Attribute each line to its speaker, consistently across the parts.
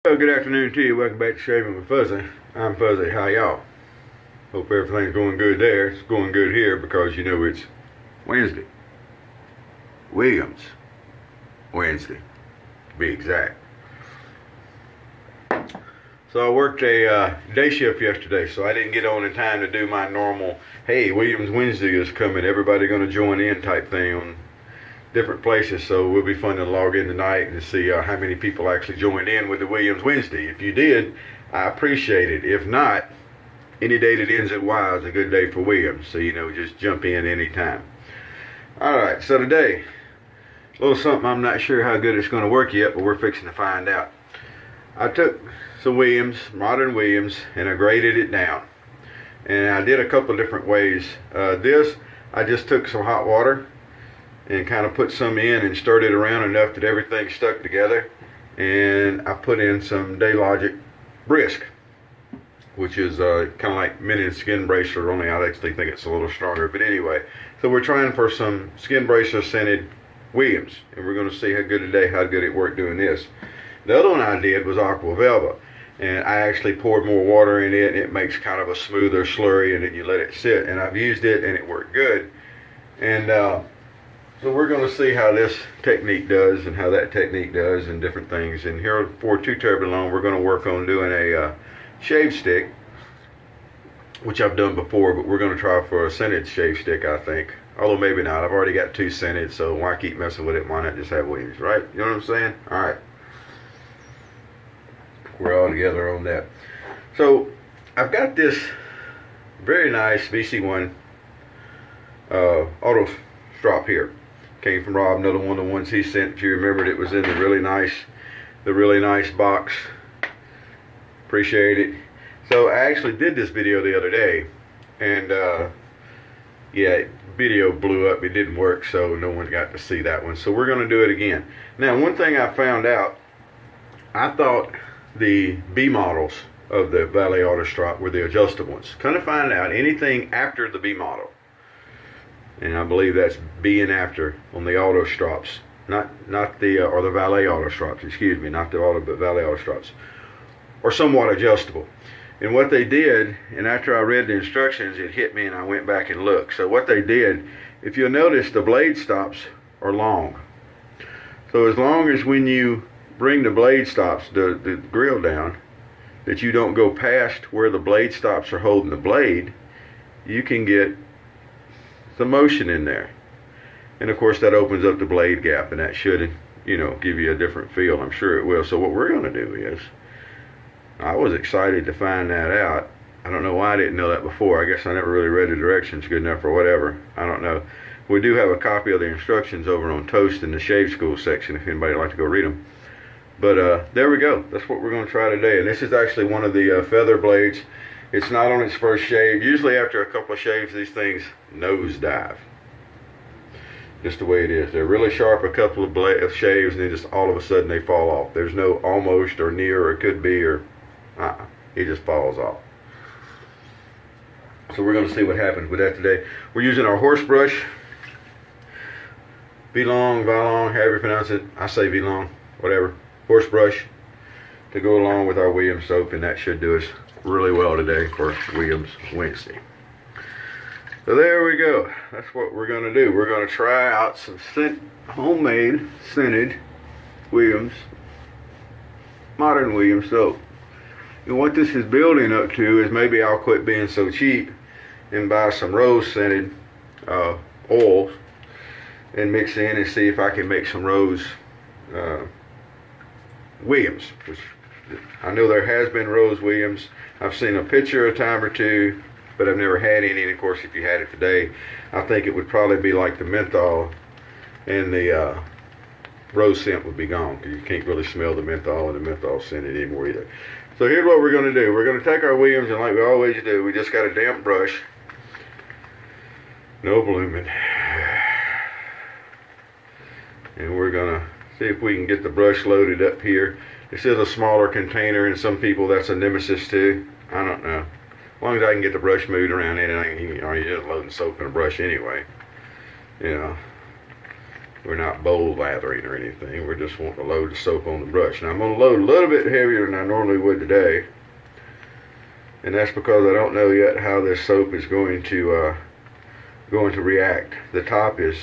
Speaker 1: Well, good afternoon to you. Welcome back to Shaving with Fuzzy. I'm Fuzzy. How y'all? Hope everything's going good there. It's going good here because you know it's Wednesday. Williams. Wednesday, to be exact. So I worked a day shift yesterday, so I didn't get on in time to do my normal, hey, Williams Wednesday is coming, everybody going to join in type thing on different places. So it will be fun to log in tonight and see how many people actually joined in with the Williams Wednesday. If you did, I appreciate it. If not, any day that ends at Y is a good day for Williams. So, you know, just jump in anytime. Alright, so today, a little something I'm not sure how good it's going to work yet, but we're fixing to find out. I took some Williams, modern Williams, and I graded it down. And I did a couple different ways. I just took some hot water and kind of put some in and stirred it around enough that everything stuck together. And I put in some Day-Logic Brisk, which is kind of like Minin Skin Bracer, only I actually think it's a little stronger. But anyway, so we're trying for some Skin Bracer scented Williams, and we're going to see how good it worked doing this. The other one I did was Aqua Velva, and I actually poured more water in it, and it makes kind of a smoother slurry, and then you let it sit. And I've used it, and it worked good. And so we're going to see how this technique does and how that technique does and different things. And here for Two Turbulone, we're going to work on doing a shave stick, which I've done before, but we're going to try for a scented shave stick, I think. Although maybe not. I've already got two scented, so why keep messing with it? Why not just have Williams, right? You know what I'm saying? All right. We're all together on that. So I've got this very nice VC1 Auto Strop here. Came from Rob, another one of the ones he sent. If you remembered, it was in the really nice box. Appreciate it. So I actually did this video the other day, and yeah, video blew up. It didn't work, so no one got to see that one. So we're going to do it again. Now, one thing I found out, I thought the B models of the Valet Auto Strop were the adjustable ones. Kind of find out anything after the B model, and I believe that's B and after on the auto strops, not the or the Valet Auto Strops, excuse me, not the auto but Valet Auto Strops, or somewhat adjustable. And what they did, and after I read the instructions, it hit me and I went back and looked. So what they did, if you'll notice, the blade stops are long. So as long as when you bring the blade stops, the grill down, that you don't go past where the blade stops are holding the blade, you can get the motion in there. And of course that opens up the blade gap, and that should, you know, give you a different feel. I'm sure it will. So what we're going to do is, I was excited to find that out. I don't know why I didn't know that before. I guess I never really read the directions good enough or whatever. I don't know. We do have a copy of the instructions over on Toast in the Shave School section if anybody would like to go read them. But there we go. That's what we're going to try today. And this is actually one of the feather blades. It's not on its first shave. Usually after a couple of shaves, these things nosedive. Just the way it is. They're really sharp, a couple of shaves, and then just all of a sudden they fall off. There's no almost or near or could be or it just falls off. So we're going to see what happens with that today. We're using our horse brush. Valong, however you pronounce it. I say Valong, whatever. Horse brush to go along with our Williams soap, and that should do us really well today for Williams Wednesday. So there we go. That's what we're going to do. We're going to try out some homemade scented Williams, modern Williams soap. And what this is building up to is maybe I'll quit being so cheap and buy some rose scented oils and mix in and see if I can make some rose Williams, which I know there has been rose Williams. I've seen a picture a time or two, but I've never had any. And of course, if you had it today, I think it would probably be like the menthol, and the rose scent would be gone, because you can't really smell the menthol and the menthol scent anymore either. So here's what we're going to do. We're going to take our Williams, and like we always do, we just got a damp brush, no blooming, and we're going to see if we can get the brush loaded up here. This is a smaller container, and some people that's a nemesis too. I don't know. As long as I can get the brush moved around in it, you're just loading soap in a brush anyway. You know, We're not bowl lathering or anything. We're just wanting to load the soap on the brush. Now I'm going to load a little bit heavier than I normally would today. And that's because I don't know yet how this soap is going to react. The top is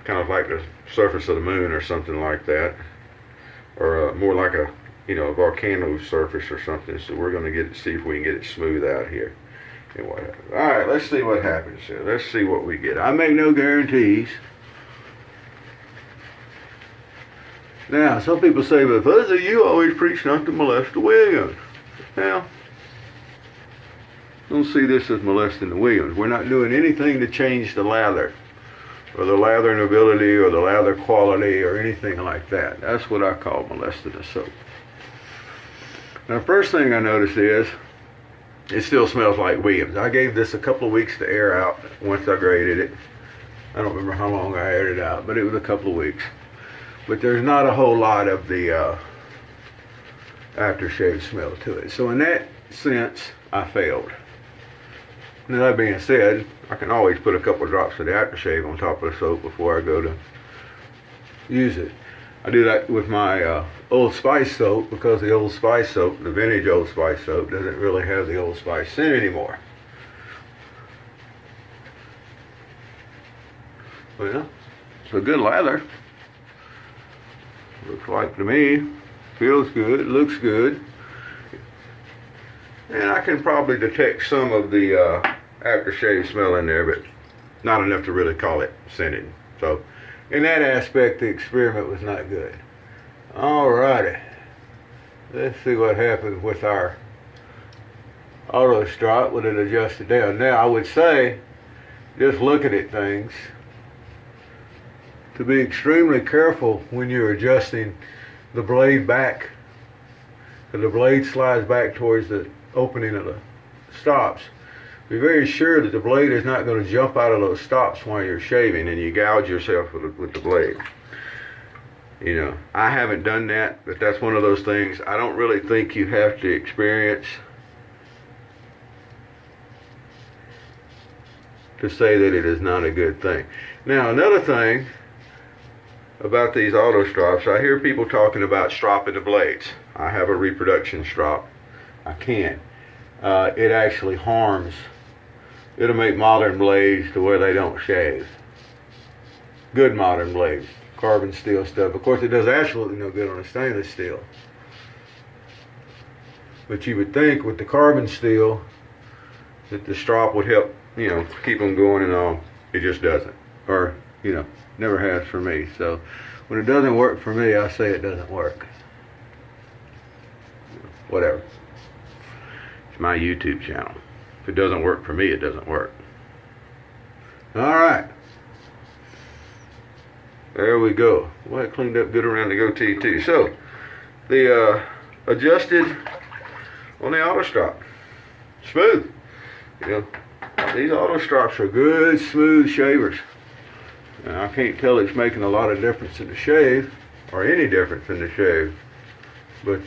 Speaker 1: kind of like the surface of the moon or something like that. Or more like a, a volcano surface or something. So we're going to see if we can get it smooth out here. And what happens. Alright, let's see what happens here. Let's see what we get. I make no guarantees. Now, some people say, but Fuzzy, you always preach not to molest the Williams. Now, don't see this as molesting the Williams. We're not doing anything to change the lather, or the lathering ability, or the lather quality, or anything like that. That's what I call molesting the soap. Now, first thing I noticed is, it still smells like Williams. I gave this a couple of weeks to air out once I graded it. I don't remember how long I aired it out, but it was a couple of weeks. But there's not a whole lot of the aftershave smell to it. So in that sense, I failed. Now that being said, I can always put a couple of drops of the aftershave on top of the soap before I go to use it. I do that with my Old Spice soap because the Old Spice soap, the vintage Old Spice soap, doesn't really have the Old Spice scent anymore. Well, it's a good lather. Looks like to me, feels good, looks good. And I can probably detect some of the aftershave smell in there, but not enough to really call it scented. So, in that aspect, the experiment was not good. Alrighty. Let's see what happens with our auto strop when it adjusts it down. Now, I would say, just looking at things, to be extremely careful when you're adjusting the blade back. Because the blade slides back towards the opening of the stops. Be very sure that the blade is not going to jump out of those stops while you're shaving and you gouge yourself with the blade. I haven't done that, but that's one of those things I don't really think you have to experience to say that it is not a good thing. Now, another thing about these auto strops, I hear people talking about stropping the blades. I have a reproduction strop. I can't. It actually harms. It'll make modern blades to where they don't shave. Good modern blades. Carbon steel stuff. Of course, it does absolutely no good on a stainless steel. But you would think with the carbon steel that the strop would help, keep them going and all. It just doesn't. Or, never has for me. So when it doesn't work for me, I say it doesn't work. Whatever. It's my YouTube channel. If it doesn't work for me, it doesn't work. Alright. There we go. Well, it cleaned up good around the goatee too. So, the adjusted on the auto strop. Smooth. These auto strops are good, smooth shavers. Now, I can't tell it's making a lot of difference in the shave, or any difference in the shave. But,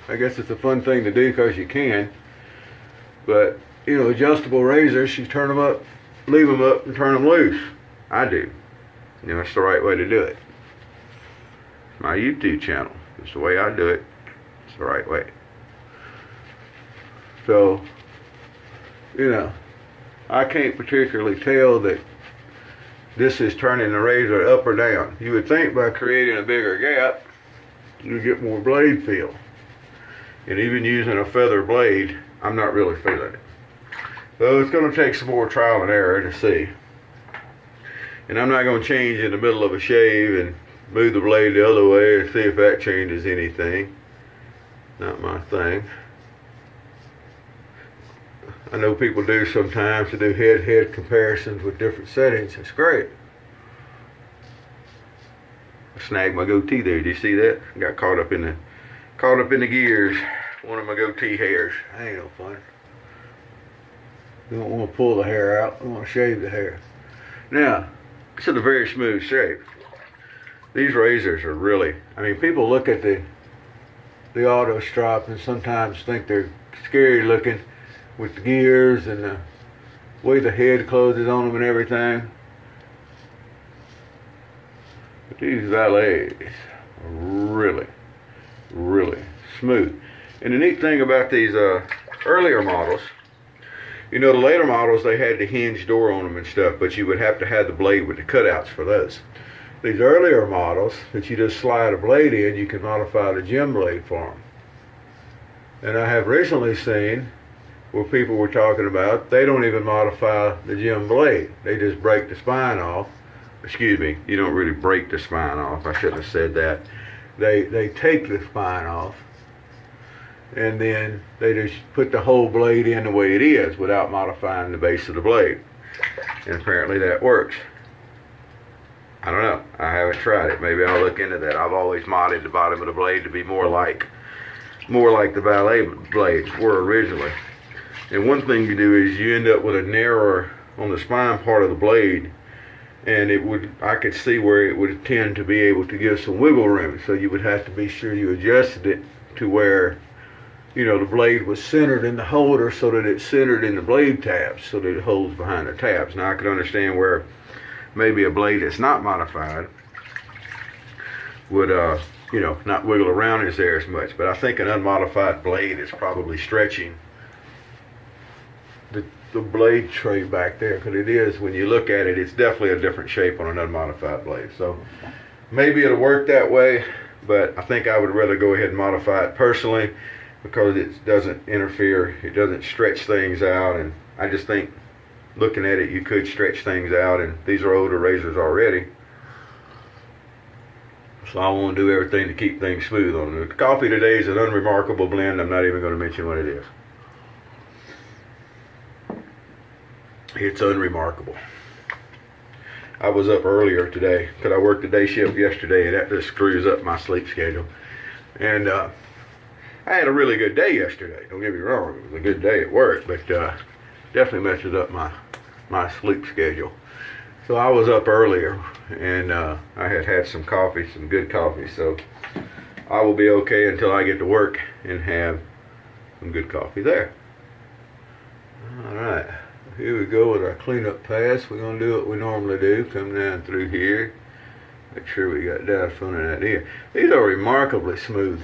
Speaker 1: I guess it's a fun thing to do because you can. But, adjustable razors, you turn them up, leave them up, and turn them loose. I do. It's the right way to do it. It's my YouTube channel. It's the way I do it. It's the right way. So, I can't particularly tell that this is turning the razor up or down. You would think by creating a bigger gap, you get more blade feel. And even using a feather blade, I'm not really feeling it. So it's going to take some more trial and error to see. And I'm not going to change in the middle of a shave and move the blade the other way and see if that changes anything. Not my thing. I know people do sometimes to do head-to-head comparisons with different settings. It's great. I snagged my goatee there. Did you see that? I got caught up in the gears. One of my goatee hairs. That ain't no fun. You don't want to pull the hair out. You want to shave the hair. Now, this is a very smooth shave. These razors are really, people look at the auto strop and sometimes think they're scary looking with the gears and the way the head closes on them and everything. these Valets are really, really smooth. And the neat thing about these earlier models, you know, the later models, they had the hinge door on them and stuff, but you would have to have the blade with the cutouts for those. These earlier models that you just slide a blade in, you can modify the gem blade for them. And I have recently seen where people were talking about, they don't even modify the gem blade. They just break the spine off. Excuse me, you don't really break the spine off. I shouldn't have said that. They take the spine off, and then they just put the whole blade in the way it is without modifying the base of the blade. And apparently that works. I don't know. I haven't tried it. Maybe I'll look into that. I've always modded the bottom of the blade to be more like the Valet blades were originally. And one thing you do is you end up with a narrower on the spine part of the blade, and I could see where it would tend to be able to give some wiggle room. So you would have to be sure you adjusted it to where, you know, the blade was centered in the holder so that it's centered in the blade tabs so that it holds behind the tabs. Now I could understand where maybe a blade that's not modified would you know, not wiggle around as there as much, but I think an unmodified blade is probably stretching the blade tray back there, because it is, when you look at it, it's definitely a different shape on an unmodified blade. So maybe it'll work that way, but I think I would rather go ahead and modify it personally, because it doesn't interfere, it doesn't stretch things out. And I just think, looking at it, you could stretch things out, and these are older razors already, so I want to do everything to keep things smooth on it. The coffee today is an unremarkable blend. I'm not even going to mention what it is. It's unremarkable. I was up earlier today because I worked the day shift yesterday, and that just screws up my sleep schedule. And I had a really good day yesterday. Don't get me wrong, it was a good day at work, but definitely messes up my sleep schedule. So I was up earlier, and I had some coffee, some good coffee. So I will be okay until I get to work and have some good coffee there. All right. Here we go with our cleanup pass. We're going to do what we normally do. Come down through here. Make sure we got down front of that ear. These are remarkably smooth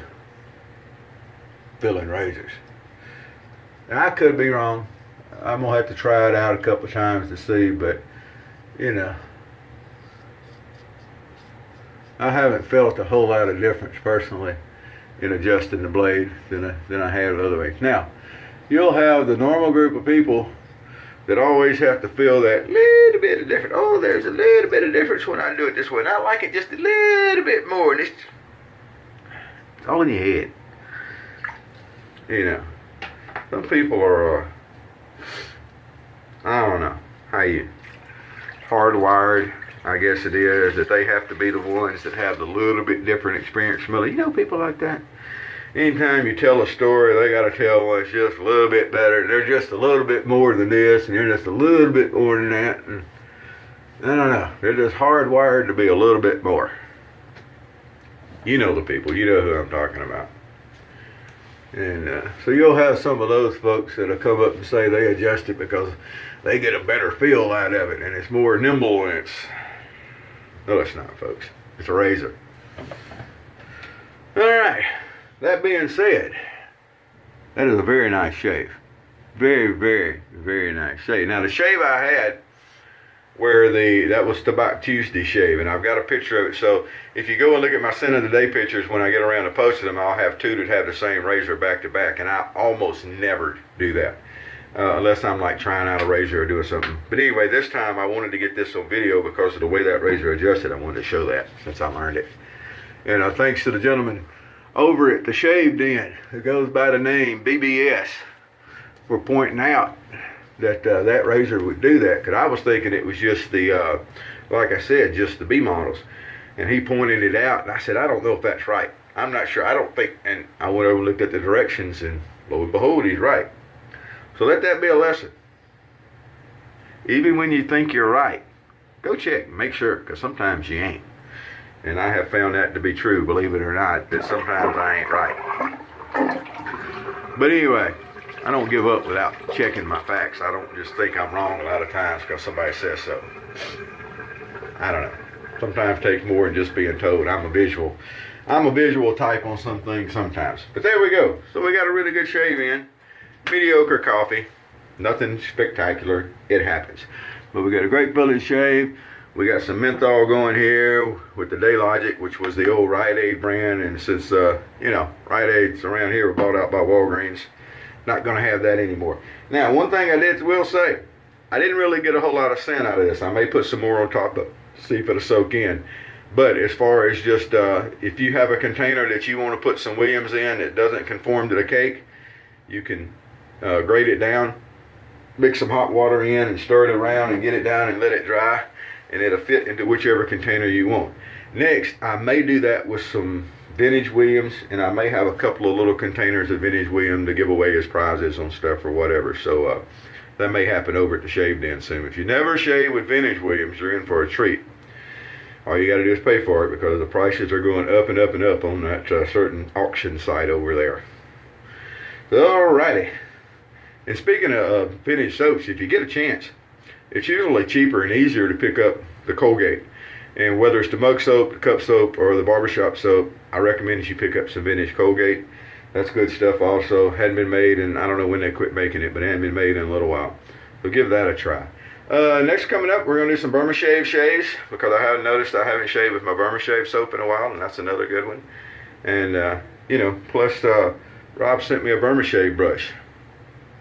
Speaker 1: filling razors. Now, I could be wrong. I'm going to have to try it out a couple times to see, but, you know, I haven't felt a whole lot of difference personally in adjusting the blade than I have the other way. Now, you'll have the normal group of people that always have to feel that little bit of difference. Oh, there's a little bit of difference when I do it this way, and I like it just a little bit more. And it's all in your head. You know, some people are, I don't know how you, hardwired, I guess it is, that they have to be the ones that have the little bit different experience from other. You know people like that? Anytime you tell a story, they got to tell one that's just a little bit better. They're just a little bit more than this, and you're just a little bit more than that. And I don't know. They're just hardwired to be a little bit more. You know the people. You know who I'm talking about. And so you'll have some of those folks that'll come up and say they adjust it because they get a better feel out of it, and it's more nimble, and it's... No, it's not, folks. It's a razor. All right. That being said, that is a very nice shave. Very, very, very nice shave. Now, the shave I had, where that was Tobacco Tuesday shave, and I've got a picture of it. So if you go and look at my Scent of the Day pictures, when I get around to posting them, I'll have two that have the same razor back to back, and I almost never do that. Unless I'm like trying out a razor or doing something. But anyway, this time I wanted to get this on video because of the way that razor adjusted. I wanted to show that since I learned it. And thanks to the gentleman over at the Shave Den, who goes by the name BBS, for pointing out that that razor would do that. Because I was thinking it was just the, like I said, just the B models. And he pointed it out, and I said, I don't know if that's right. I'm not sure. I don't think, and I went over and looked at the directions, and lo and behold, he's right. So let that be a lesson. Even when you think you're right, go check, make sure, because sometimes you ain't. And I have found that to be true, believe it or not, that sometimes I ain't right. But anyway, I don't give up without checking my facts. I don't just think I'm wrong a lot of times because somebody says so. I don't know. sometimes takes more than just being told. I'm a visual type on some things sometimes. But there we go. So we got a really good shave in. Mediocre coffee. Nothing spectacular. It happens. But we got a great fillet shave. We got some menthol going here with the Daylogic, which was the old Rite Aid brand. And since, you know, Rite Aids around here were bought out by Walgreens, not going to have that anymore. Now, one thing I will say, I didn't really get a whole lot of scent out of this. I may put some more on top of, see if it'll soak in. But as far as just, if you have a container that you want to put some Williams in that doesn't conform to the cake, you can grate it down, mix some hot water in and stir it around and get it down and let it dry, and it'll fit into whichever container you want. Next, I may do that with some vintage Williams, and I may have a couple of little containers of vintage Williams to give away as prizes on stuff or whatever. So that may happen over at the Shave Den soon. If you never shave with vintage Williams, you're in for a treat. All you got to do is pay for it, because the prices are going up and up and up on that certain auction site over there. So, alrighty. And speaking of vintage soaps, if you get a chance, it's usually cheaper and easier to pick up the Colgate. And whether it's the mug soap, the cup soap, or the barbershop soap, I recommend that you pick up some vintage Colgate. That's good stuff also. Hadn't been made, and I don't know when they quit making it, but it hadn't been made in a little while. So give that a try. Next coming up, we're going to do some Burma Shave shaves, because I haven't noticed I haven't shaved with my Burma Shave soap in a while, and that's another good one. And, you know, plus Rob sent me a Burma Shave brush.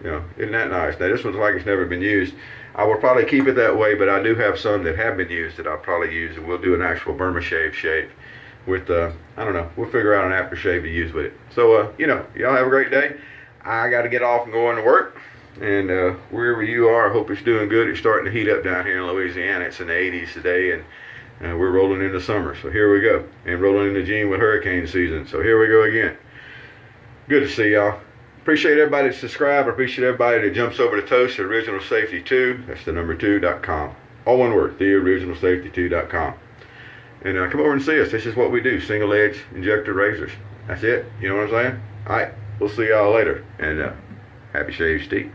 Speaker 1: You know, isn't that nice? Now, this one's like it's never been used. I will probably keep it that way, but I do have some that have been used that I'll probably use, and we'll do an actual Burma Shave with, I don't know, we'll figure out an aftershave to use with it. So, you know, y'all have a great day. I got to get off and go into work. And wherever you are, I hope it's doing good. It's starting to heat up down here in Louisiana. It's in the 80s today, and we're rolling into summer. So here we go. And rolling into June with hurricane season. So here we go again. Good to see y'all. Appreciate everybody that subscribed. I appreciate everybody that jumps over to Toast, Original Safety 2. That's the number 2.com. All one word, theoriginalsafety2.com. And come over and see us. This is what we do, single edge injector razors. That's it. You know what I'm saying? All right. We'll see y'all later. And happy shave, Steve.